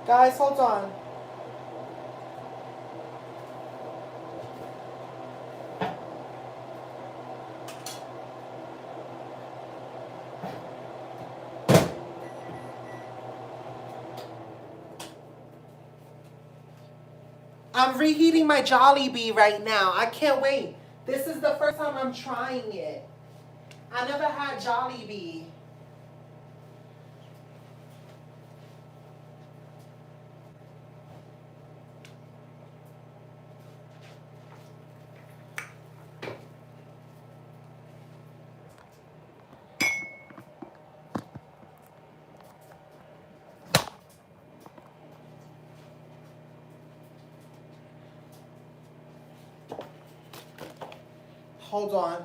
Guys, hold on. I'm reheating my Jollibee right now. I can't wait. This is the first time I'm trying it. I never had Jollibee. Hold on.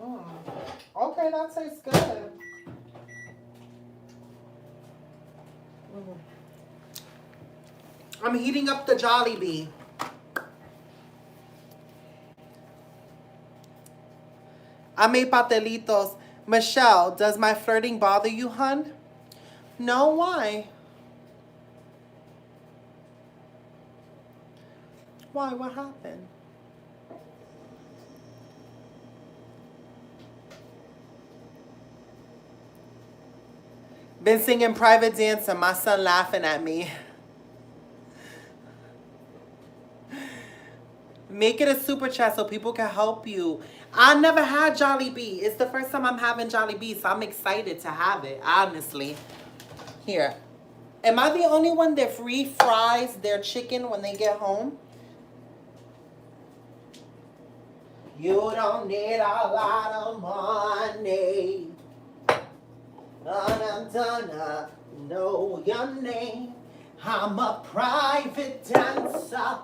Mm. Okay, that tastes good. Mm. I'm heating up the Jollibee. I made patelitos. Michelle, does my flirting bother you, hun? No, why? Why? What happened? Been singing private dancer. My son laughing at me. Make it a super chat so people can help you. I never had Jollibee. It's the first time I'm having Jollibee, so I'm excited to have it, honestly. Here. Am I the only one that refries their chicken when they get home? You don't need a lot of money. Donna, know your name. I'm a private dancer,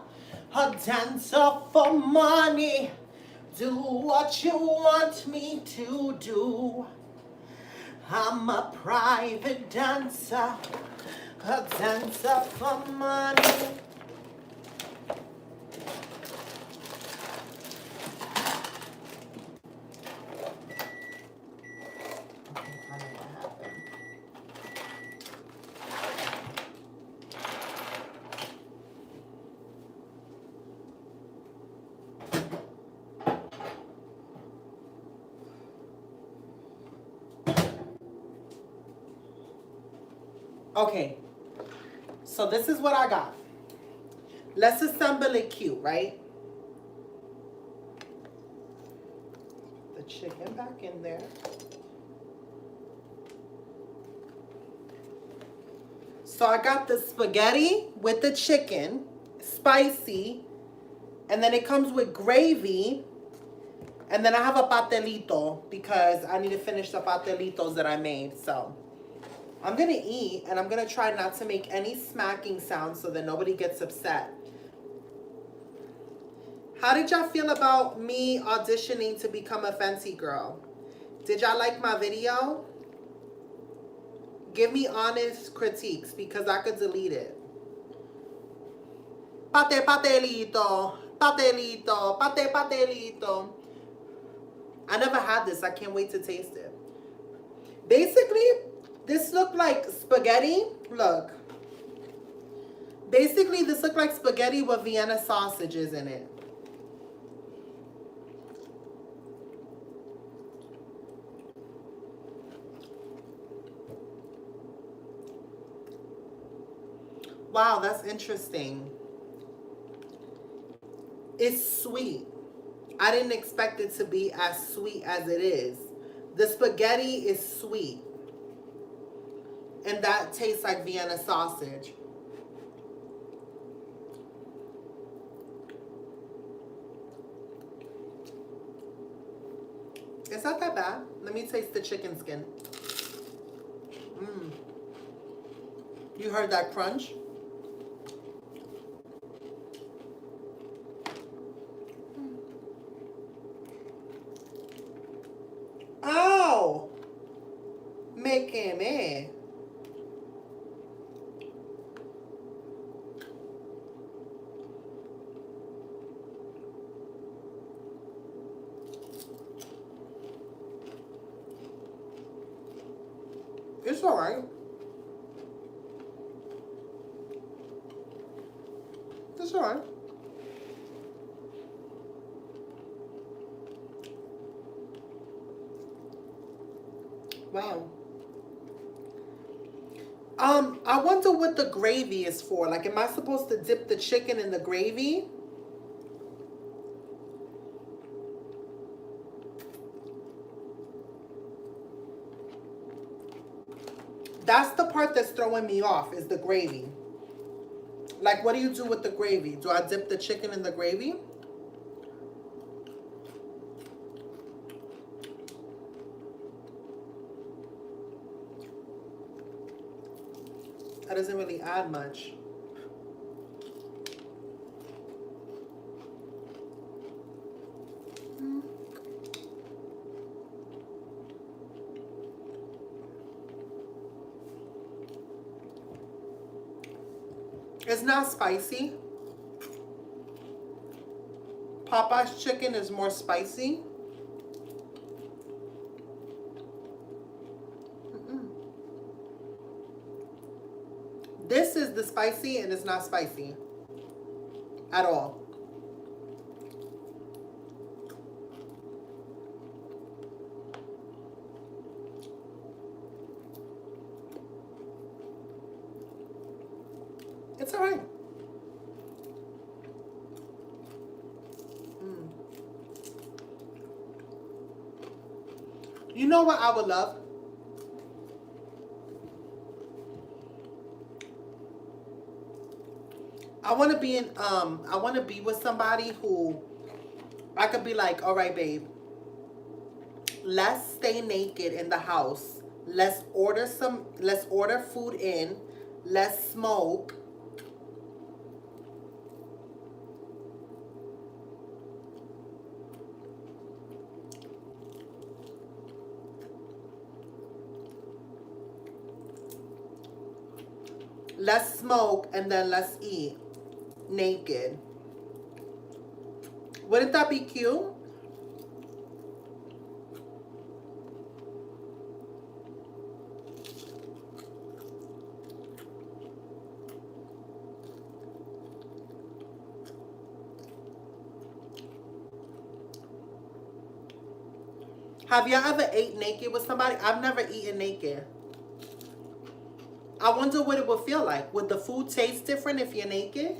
a dancer for money. Do what you want me to do. I'm a private dancer, a dancer for money. Okay, so this is what I got. Let's assemble it cute, right? The chicken back in there. So I got the spaghetti with the chicken, spicy, and then it comes with gravy, and then I have a patelito because I need to finish the patelitos that I made, so. I'm gonna eat, and I'm gonna try not to make any smacking sounds so that nobody gets upset. How did y'all feel about me auditioning to become a Fenty girl? Did y'all like my video? Give me honest critiques because I could delete it. Patelito, patelito, patelito. I never had this. I can't wait to taste it. Basically, this looked like spaghetti. Look. Basically, this looked like spaghetti with Vienna sausages in it. Wow, that's interesting. It's sweet. I didn't expect it to be as sweet as it is. The spaghetti is sweet. And that tastes like Vienna sausage. It's not that bad. Let me taste the chicken skin. You heard that crunch? Ow! Making me. It's alright. It's alright. Wow. I wonder what the gravy is for. Like, am I supposed to dip the chicken in the gravy? That's the part that's throwing me off, is the gravy. Like, what do you do with the gravy? Do I dip the chicken in the gravy? That doesn't really add much. It's not spicy. Popeye's chicken is more spicy. This is the spicy, and it's not spicy at all. It's all right. You know what I would love? I want to be with somebody who I could be like, all right, babe, let's stay naked in the house. Let's order food in. Let's smoke. Let's smoke and then let's eat naked. Wouldn't that be cute? Have y'all ever ate naked with somebody? I've never eaten naked. I wonder what it would feel like. Would the food taste different if you're naked?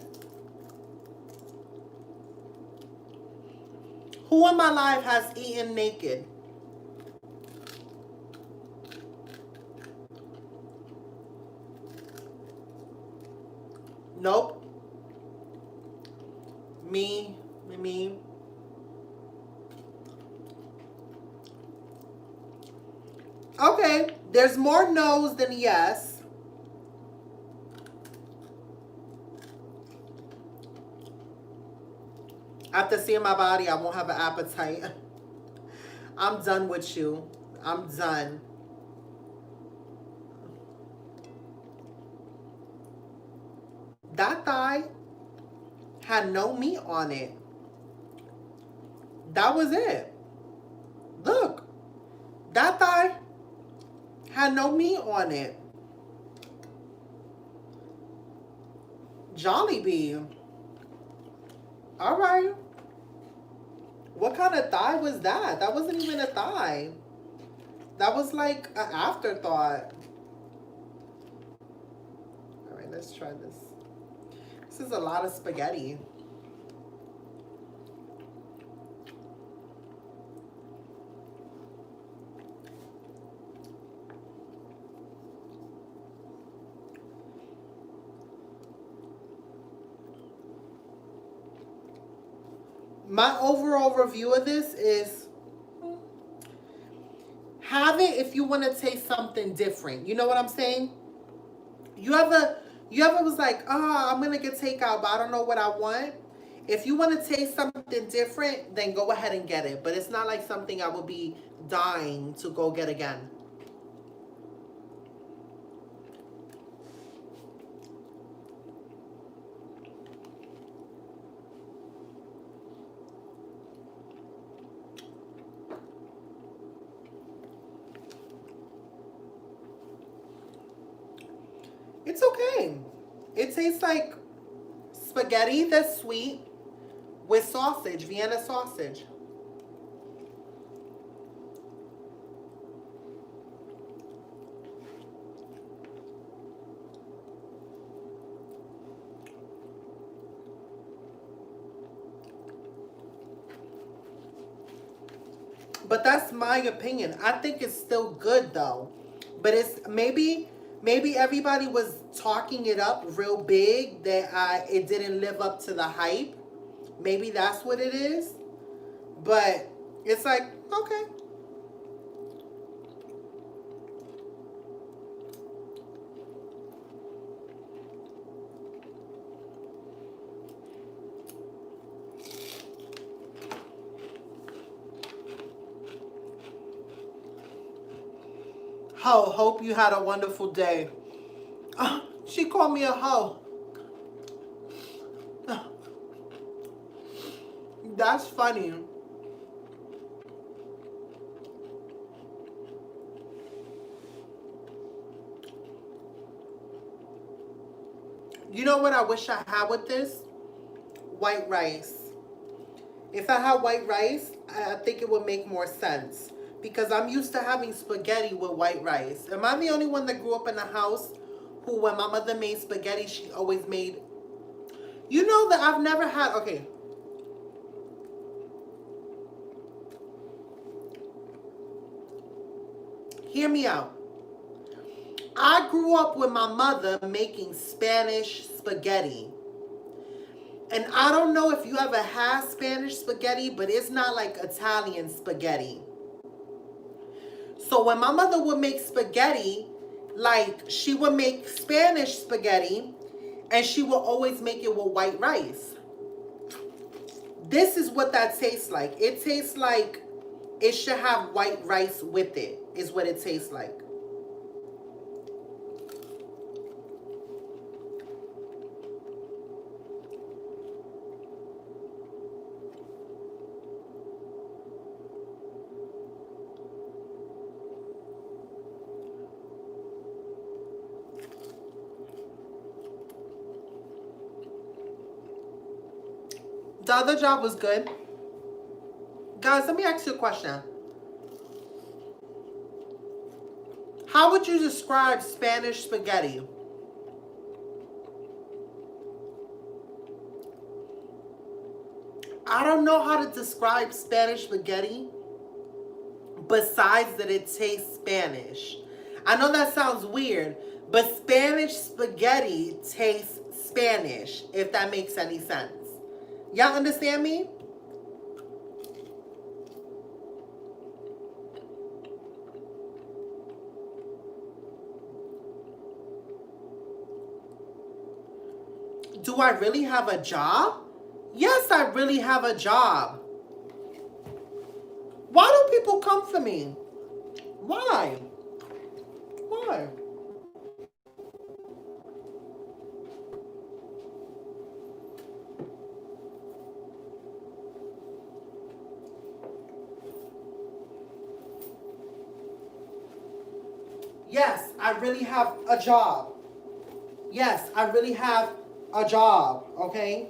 Who in my life has eaten naked? Nope. Me. Okay, there's more no's than yes. After seeing my body, I won't have an appetite. I'm done with you. I'm done. That thigh had no meat on it. That was it. Look. That thigh had no meat on it. Jollibee. All right. What kind of thigh was that? That wasn't even a thigh. That was like an afterthought. All right, let's try this. This is a lot of spaghetti. My overall review of this is have it if you want to taste something different. You know what I'm saying? You ever was like, oh, I'm gonna get takeout, but I don't know what I want. If you want to taste something different, then go ahead and get it. But it's not like something I would be dying to go get again. It's okay. It tastes like spaghetti that's sweet with sausage, Vienna sausage. But that's my opinion. I think it's still good though. But it's maybe everybody was talking it up real big that it didn't live up to the hype. Maybe that's what it is. But it's like, okay. Ho, hope you had a wonderful day. She called me a hoe. That's funny. You know what I wish I had with this? White rice. If I had white rice, I think it would make more sense. Because I'm used to having spaghetti with white rice. Am I the only one that grew up in a house who, when my mother made spaghetti, she always made... You know that I've never had... Okay. Hear me out. I grew up with my mother making Spanish spaghetti. And I don't know if you ever had Spanish spaghetti, but it's not like Italian spaghetti. So when my mother would make spaghetti, like she would make Spanish spaghetti and she will always make it with white rice. This is what that tastes like. It tastes like it should have white rice with it, is what it tastes like. The other job was good. Guys, let me ask you a question. How would you describe Spanish spaghetti? I don't know how to describe Spanish spaghetti besides that it tastes Spanish. I know that sounds weird, but Spanish spaghetti tastes Spanish, if that makes any sense. Y'all understand me? Do I really have a job? Yes, I really have a job. Why do people come for me? Why? Why? Yes, I really have a job. Yes, I really have a job, okay?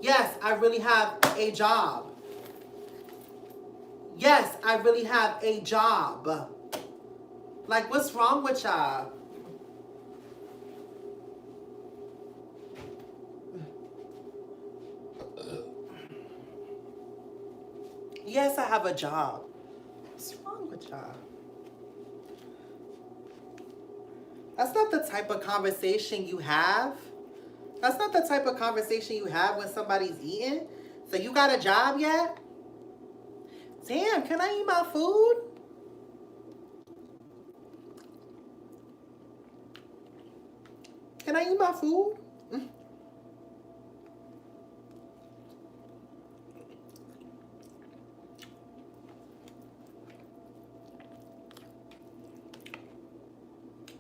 Yes, I really have a job. Yes, I really have a job. Like, what's wrong with y'all? Yes, I have a job. What's wrong with y'all? That's not the type of conversation you have. That's not the type of conversation you have when somebody's eating. So you got a job yet? Damn, can I eat my food? Can I eat my food?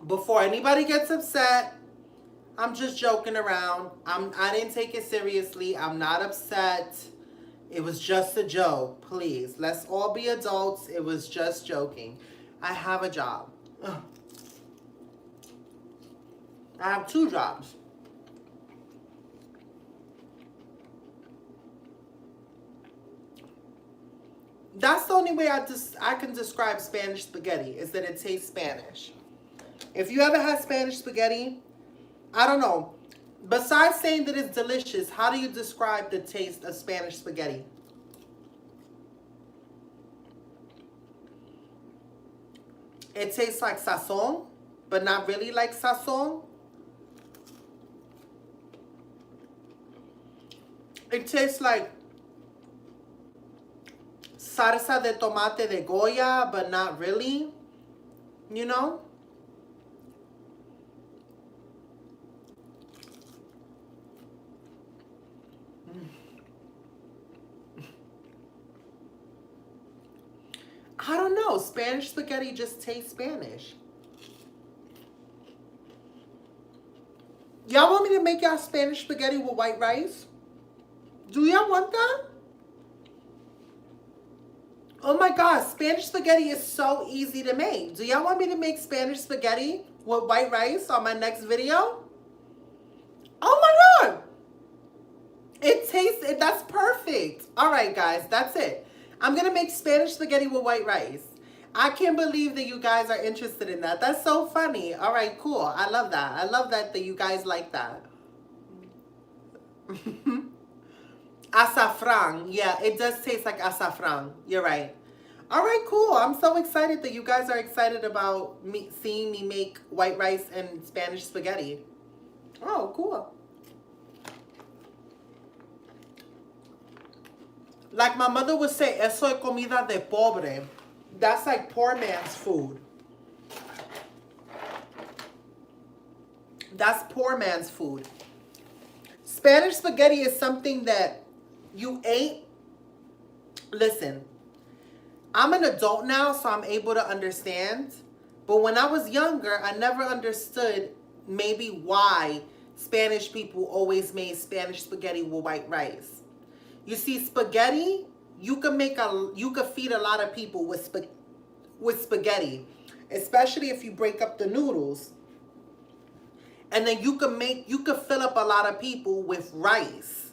Before anybody gets upset, I'm just joking around. I didn't take it seriously. I'm not upset. It was just a joke. Please, let's all be adults. It was just joking. I have a job. Ugh. I have 2 jobs. That's the only way I can describe Spanish spaghetti, is that it tastes Spanish. If you ever had Spanish spaghetti, I don't know. Besides saying that it's delicious, how do you describe the taste of Spanish spaghetti? It tastes like sazon, but not really like sazon. It tastes like salsa de tomate de Goya, but not really, you know? I don't know. Spanish spaghetti just tastes Spanish. Y'all want me to make y'all Spanish spaghetti with white rice? Do y'all want that? Oh my God, Spanish spaghetti is so easy to make. Do y'all want me to make Spanish spaghetti with white rice on my next video? Oh my God. That's perfect. All right, guys, that's it. I'm going to make Spanish spaghetti with white rice. I can't believe that you guys are interested in that. That's so funny. All right, cool. I love that. I love that you guys like that. Azafran. Yeah, it does taste like azafran. You're right. All right, cool. I'm so excited that you guys are excited about seeing me make white rice and Spanish spaghetti. Oh, cool. Like my mother would say, eso es comida de pobre. That's like poor man's food. That's poor man's food. Spanish spaghetti is something that you ate. Listen, I'm an adult now, so I'm able to understand. But when I was younger, I never understood maybe why Spanish people always made Spanish spaghetti with white rice. You see, spaghetti, you can feed a lot of people with spaghetti, especially if you break up the noodles. And then you can fill up a lot of people with rice.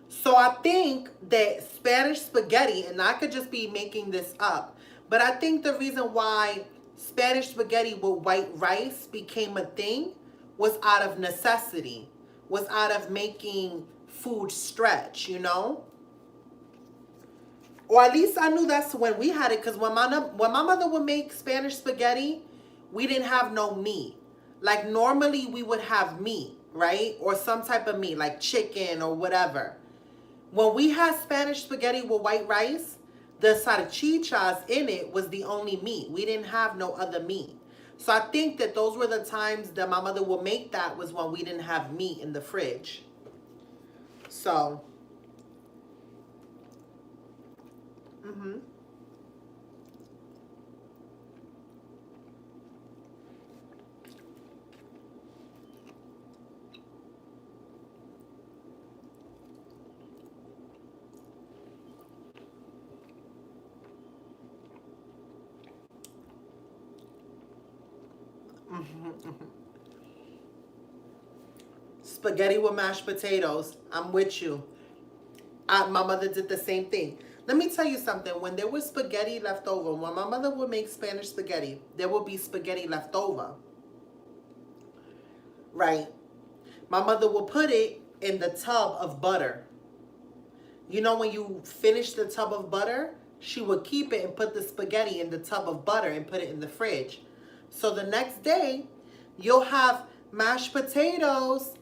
So I think that Spanish spaghetti, and I could just be making this up, but I think the reason why Spanish spaghetti with white rice became a thing was out of necessity, was out of making food stretch, you know? Or at least I knew that's when we had it, because when my mother would make Spanish spaghetti, we didn't have no meat. Like normally we would have meat, right? Or some type of meat, like chicken or whatever. When we had Spanish spaghetti with white rice, the salchichas in it was the only meat. We didn't have no other meat. So I think that those were the times that my mother would make that, was when we didn't have meat in the fridge. So, spaghetti with mashed potatoes. I'm with you. My mother did the same thing. Let me tell you something. When there was spaghetti left over, when my mother would make Spanish spaghetti, there would be spaghetti left over. Right? My mother would put it in the tub of butter. You know, when you finish the tub of butter, she would keep it and put the spaghetti in the tub of butter and put it in the fridge. So the next day, you'll have mashed potatoes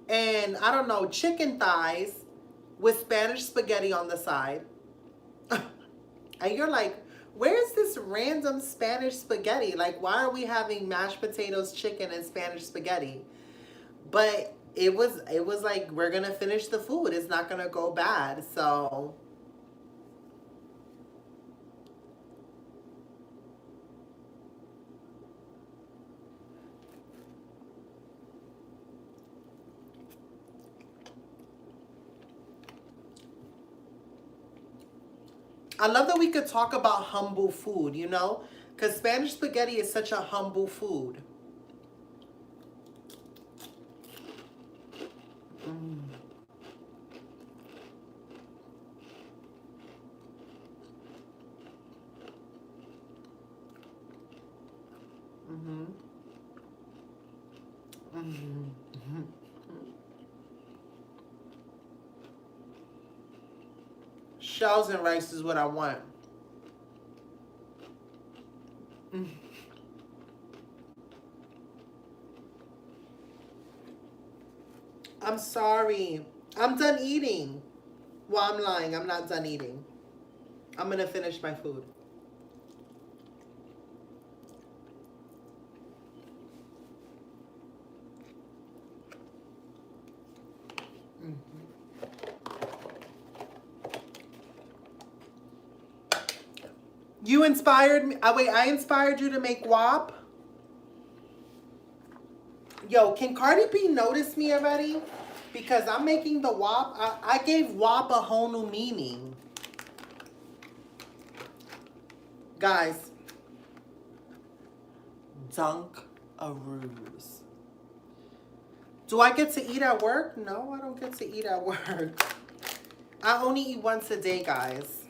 and, I don't know, chicken thighs with Spanish spaghetti on the side. And you're like, where's this random Spanish spaghetti? Like, why are we having mashed potatoes, chicken, and Spanish spaghetti? But it was like, we're gonna finish the food. It's not gonna go bad. So I love that we could talk about humble food, you know? Because Spanish spaghetti is such a humble food. Mm. Mm-hmm. Mm-hmm. Shells and rice is what I want. Mm. I'm sorry. I'm done eating. Well, I'm lying. I'm not done eating. I'm gonna finish my food. Mm-hmm. You inspired me. Oh, wait, I inspired you to make WAP? Yo, can Cardi B notice me already? Because I'm making the WAP. I gave WAP a whole new meaning. Guys, dunk a ruse. Do I get to eat at work? No, I don't get to eat at work. I only eat once a day, guys.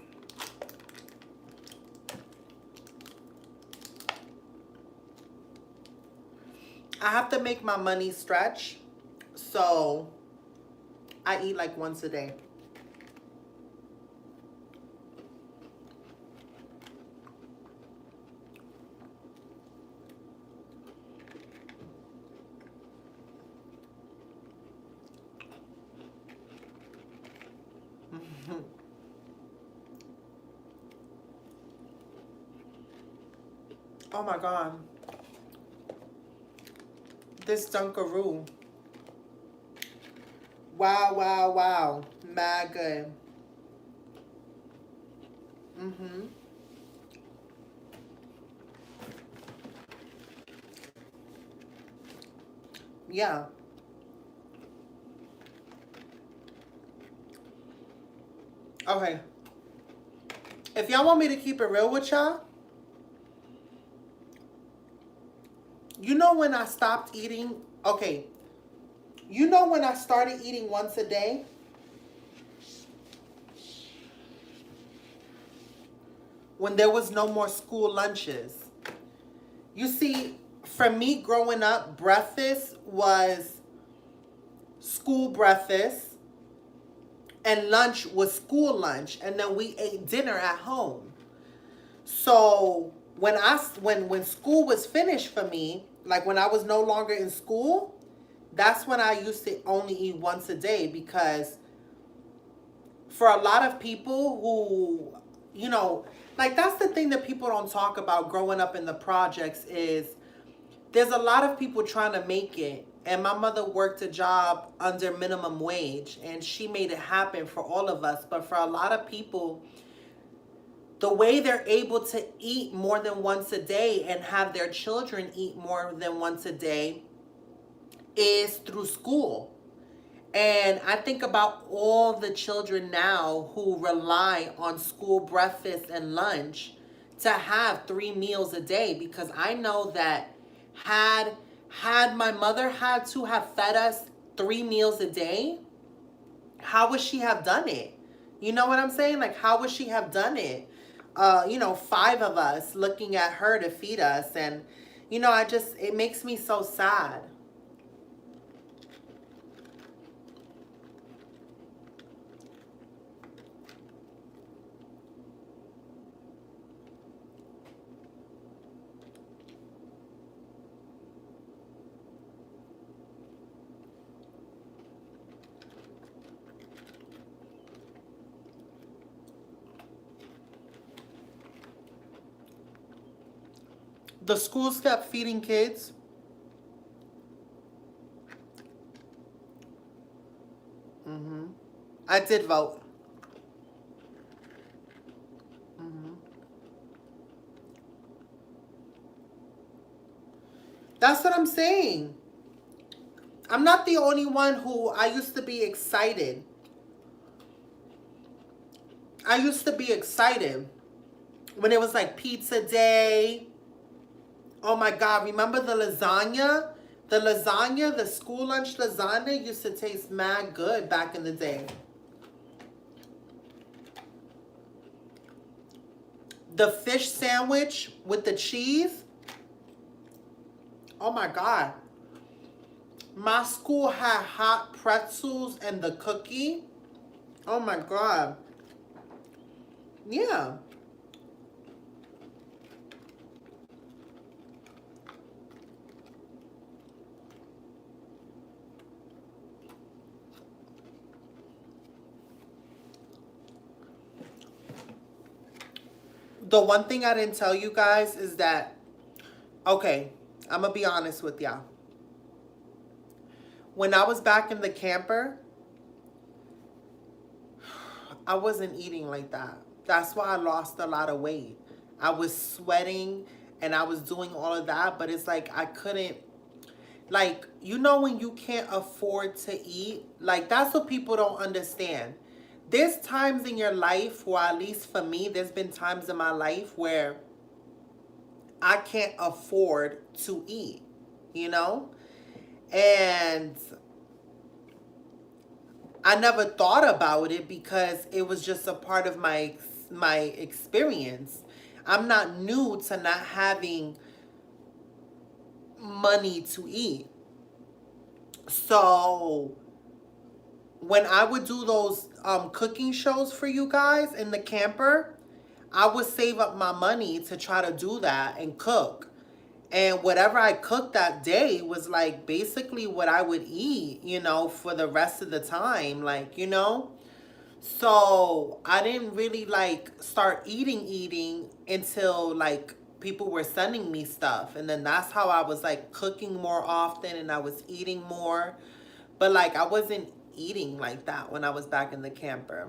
I have to make my money stretch. So I eat like once a day. Oh my God. This Dunkaroo. Wow, wow, wow. Mad good. Mm-hmm. Yeah. Okay. If y'all want me to keep it real with y'all, you know when I stopped eating? Okay. You know when I started eating once a day? When there was no more school lunches. You see, for me growing up, breakfast was school breakfast and lunch was school lunch, and then we ate dinner at home. So when school was finished for me, like when I was no longer in school, that's when I used to only eat once a day, because for a lot of people who, you know, like that's the thing that people don't talk about growing up in the projects is there's a lot of people trying to make it. And my mother worked a job under minimum wage and she made it happen for all of us. But for a lot of people, the way they're able to eat more than once a day and have their children eat more than once a day is through school. And I think about all the children now who rely on school breakfast and lunch to have 3 meals a day, because I know that had my mother had to have fed us 3 meals a day, how would she have done it? You know what I'm saying? Like, how would she have done it? You know, 5 of us looking at her to feed us. And, you know, it makes me so sad. The schools kept feeding kids. Hmm. I did vote. Hmm. That's what I'm saying. I'm not the only one who I used to be excited. I used to be excited when it was like pizza day. Oh my God, remember the lasagna? The lasagna, the school lunch lasagna used to taste mad good back in the day. The fish sandwich with the cheese. Oh my God. My school had hot pretzels and the cookie. Oh my God. Yeah. The one thing I didn't tell you guys is that, okay, I'm going to be honest with y'all. When I was back in the camper, I wasn't eating like that. That's why I lost a lot of weight. I was sweating and I was doing all of that, but it's like I couldn't, like, you know, when you can't afford to eat, like, that's what people don't understand. There's times in your life, or at least for me, there's been times in my life where I can't afford to eat, you know? And I never thought about it because it was just a part of my experience. I'm not new to not having money to eat. So when I would do those cooking shows for you guys in the camper, I would save up my money to try to do that and cook. And whatever I cooked that day was like basically what I would eat, you know, for the rest of the time. Like, you know? So I didn't really like start eating until like people were sending me stuff. And then that's how I was like cooking more often and I was eating more. But like I wasn't eating like that when I was back in the camper.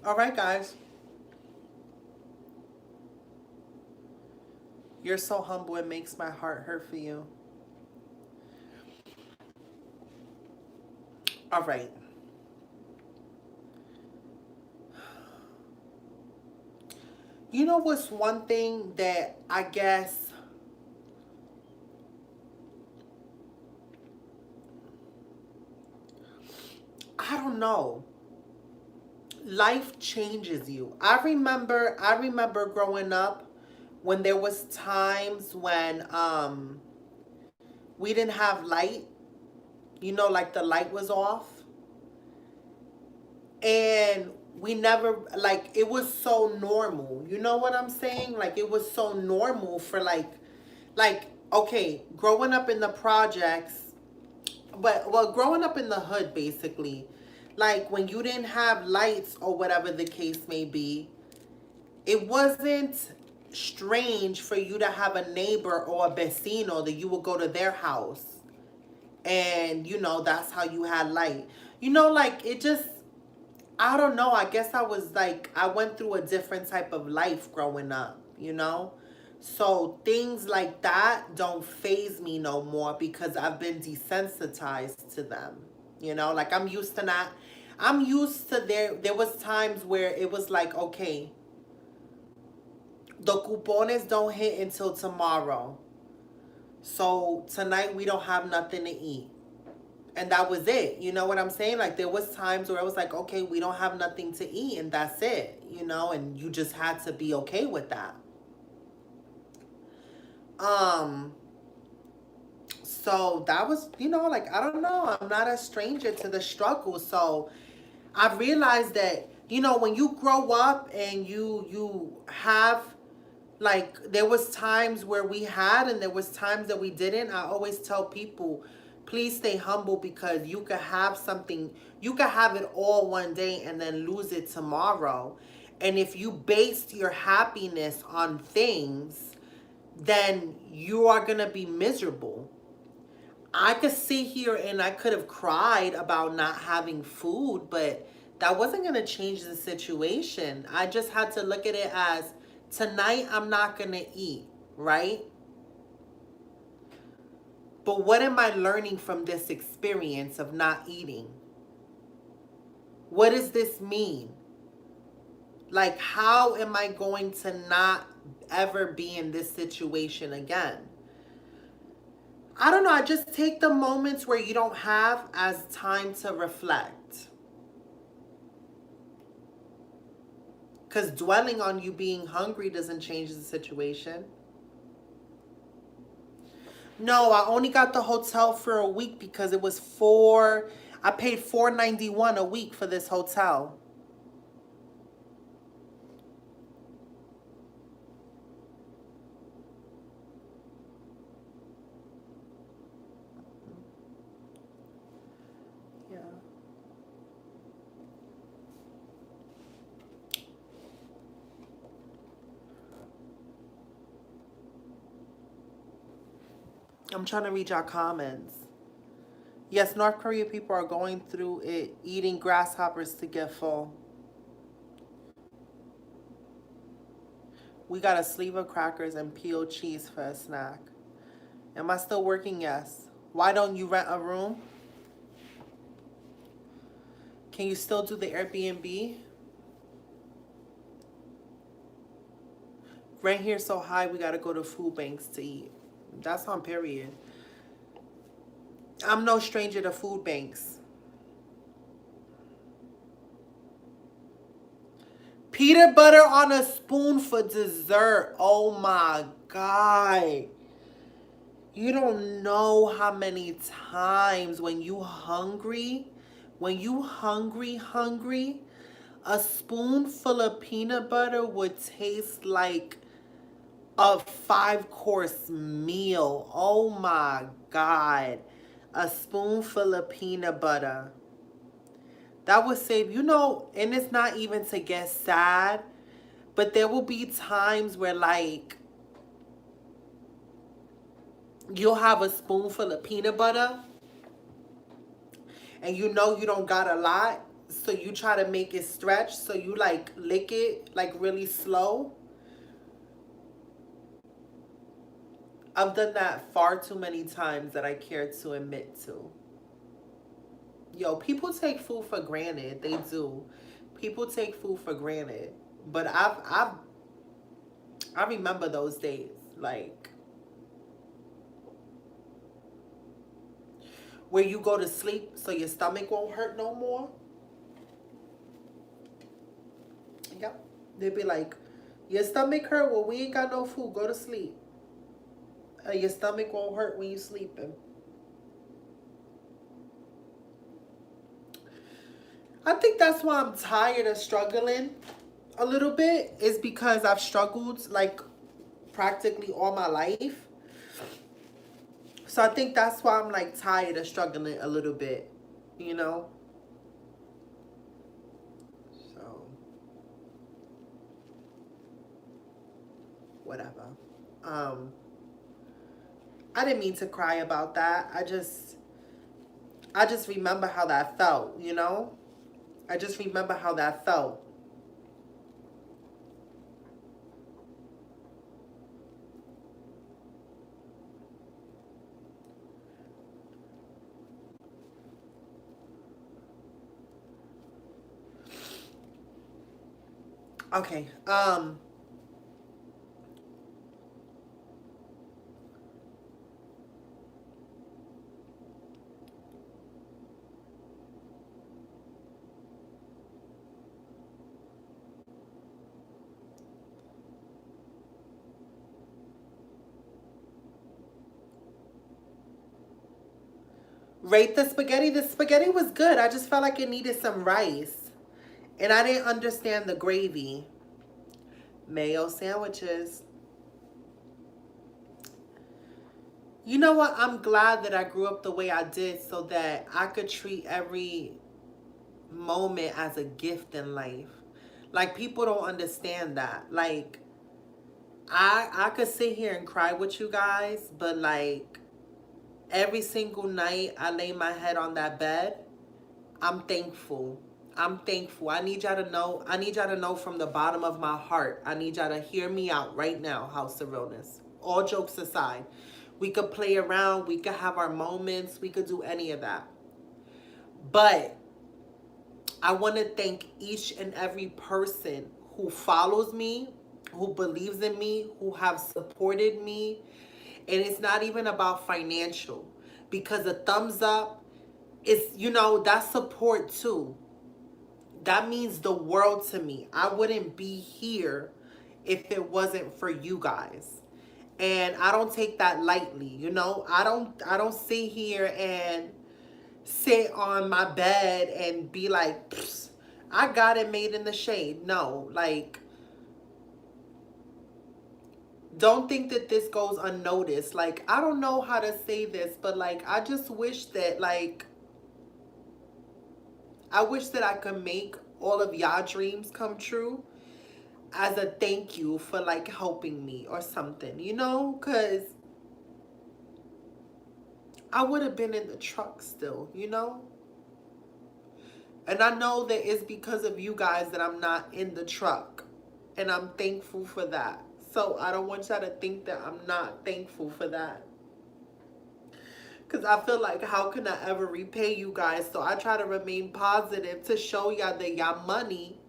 All right, guys. You're so humble. It makes my heart hurt for you. All right. You know what's one thing that I guess I don't know. Life changes you. I remember growing up when there was times when we didn't have light, you know, like the light was off. And we never, like, it was so normal. You know what I'm saying? Like it was so normal for like okay, growing up in the projects, but well, growing up in the hood basically, like when you didn't have lights or whatever the case may be, it wasn't strange for you to have a neighbor or a vecino that you would go to their house and you know that's how you had light. You know, like it just, I don't know, I guess I was like, I went through a different type of life growing up, you know? So things like that don't phase me no more because I've been desensitized to them. You know, like I'm used to not, I'm used to there was times where it was like, okay, the cupones don't hit until tomorrow. So tonight we don't have nothing to eat. And that was it. You know what I'm saying? Like there was times where I was like, okay, we don't have nothing to eat and that's it, you know, and you just had to be okay with that. Um, so that was, you know, like I don't know, I'm not a stranger to the struggle. So I realized that You know, when you grow up and you have, like, there was times where we had and there was times that we didn't. I always tell people, please stay humble, because you could have something, you could have it all one day and then lose it tomorrow. And if you based your happiness on things, then you are going to be miserable. I could sit here and I could have cried about not having food, but that wasn't going to change the situation. I just had to look at it as, tonight I'm not going to eat, right? But what am I learning from this experience of not eating? What does this mean? Like, how am I going to not ever be in this situation again? I don't know. I just take the moments where you don't have as time to reflect. Because dwelling on you being hungry doesn't change the situation. No, I only got the hotel for a week because it was I paid $491 a week for this hotel. Yeah. I'm trying to read your comments. Yes, North Korea people are going through it, eating grasshoppers to get full. We got a sleeve of crackers and peeled cheese for a snack. Am I still working? Yes. Why don't you rent a room? Can you still do the Airbnb? Rent here so high, we gotta go to food banks to eat. That's on period. I'm no stranger to food banks. Peanut butter on a spoon for dessert. Oh my God. You don't know how many times when you hungry, hungry, a spoonful of peanut butter would taste like a 5-course meal. Oh my God. A spoonful of peanut butter. That would save, and it's not even to get sad, but there will be times where, like, you'll have a spoonful of peanut butter and you don't got a lot, so you try to make it stretch, so you, like, lick it, like, really slow. I've done that far too many times that I care to admit to. Yo, people take food for granted. They do. People take food for granted. But I remember those days. Like, where you go to sleep so your stomach won't hurt no more. Yep. They'd be like, your stomach hurt? Well, we ain't got no food. Go to sleep. Your stomach won't hurt when you sleeping. I think that's why I'm tired of struggling a little bit. Is because I've struggled, like, practically all my life. So I think that's why I'm, like, tired of struggling a little bit, So, whatever. I didn't mean to cry about that. I just remember how that felt, I just remember how that felt. Okay. Rate the spaghetti. The spaghetti was good. I just felt like it needed some rice. And I didn't understand the gravy. Mayo sandwiches. You know what? I'm glad that I grew up the way I did so that I could treat every moment as a gift in life. Like, people don't understand that. Like, I could sit here and cry with you guys, but like every single night I lay my head on that bed, I'm thankful. I'm thankful. I need y'all to know. I need y'all to know from the bottom of my heart. I need y'all to hear me out right now, House of Realness. All jokes aside, we could play around. We could have our moments. We could do any of that. But I want to thank each and every person who follows me, who believes in me, who have supported me. And it's not even about financial, because a thumbs up is, that's support too. That means the world to me. I wouldn't be here if it wasn't for you guys. And I don't take that lightly, I don't sit here and sit on my bed and be like, I got it made in the shade. No, like, don't think that this goes unnoticed. Like, I don't know how to say this, but like, I just wish that, like, I wish that I could make all of y'all dreams come true as a thank you for like helping me or something, because I would have been in the truck still. And I know that it's because of you guys that I'm not in the truck. And I'm thankful for that. So I don't want y'all to think that I'm not thankful for that. Because I feel like, how can I ever repay you guys? So I try to remain positive to show y'all that y'all money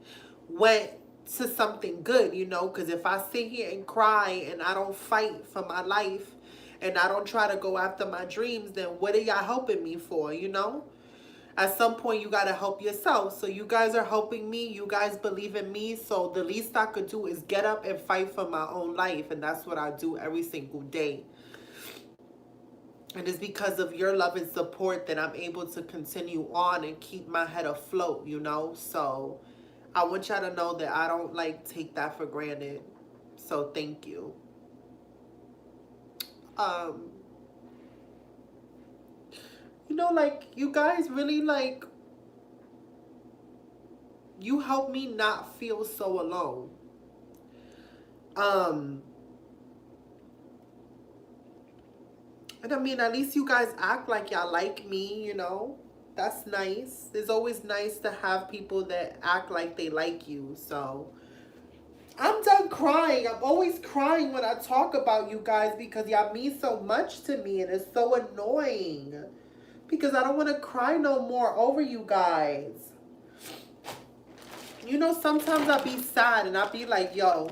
went to something good, Because if I sit here and cry and I don't fight for my life and I don't try to go after my dreams, then what are y'all helping me for, At some point, you got to help yourself. So you guys are helping me. You guys believe in me. So the least I could do is get up and fight for my own life. And that's what I do every single day. And it's because of your love and support that I'm able to continue on and keep my head afloat, So I want y'all to know that I don't, like, take that for granted. So thank you. Like, you guys really, like, you help me not feel so alone. And I mean, at least you guys act like y'all like me, That's nice. It's always nice to have people that act like they like you. So I'm done crying. I'm always crying when I talk about you guys because y'all mean so much to me, and it's so annoying because I don't want to cry no more over you guys. Sometimes I'll be sad and I'll be like, yo,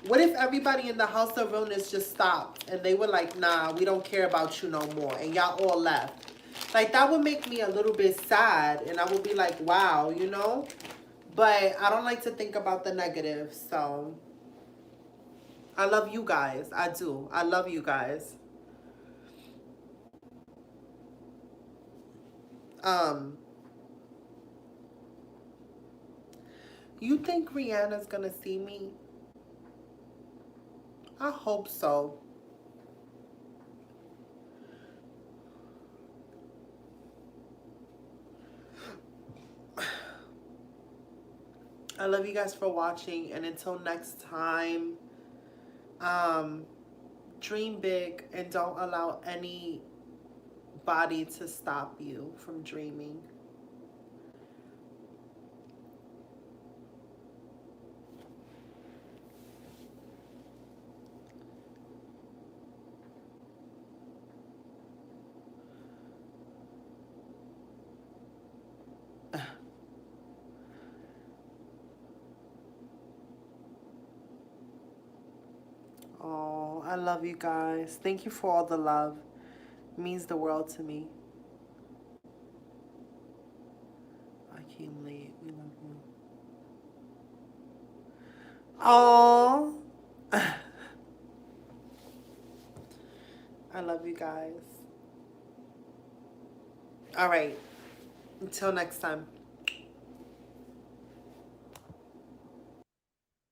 what if everybody in the House of Realness just stopped and they were like, nah, we don't care about you no more, and y'all all left? Like, that would make me a little bit sad, and I would be like, wow, But I don't like to think about the negative, so I love you guys. I do. I love you guys. You think Rihanna's gonna see me? I hope so. I love you guys for watching, and until next time, dream big and don't allow anybody to stop you from dreaming. Oh, I love you guys. Thank you for all the love. It means the world to me. I came late. We love you. Oh, I love you guys. All right. Until next time.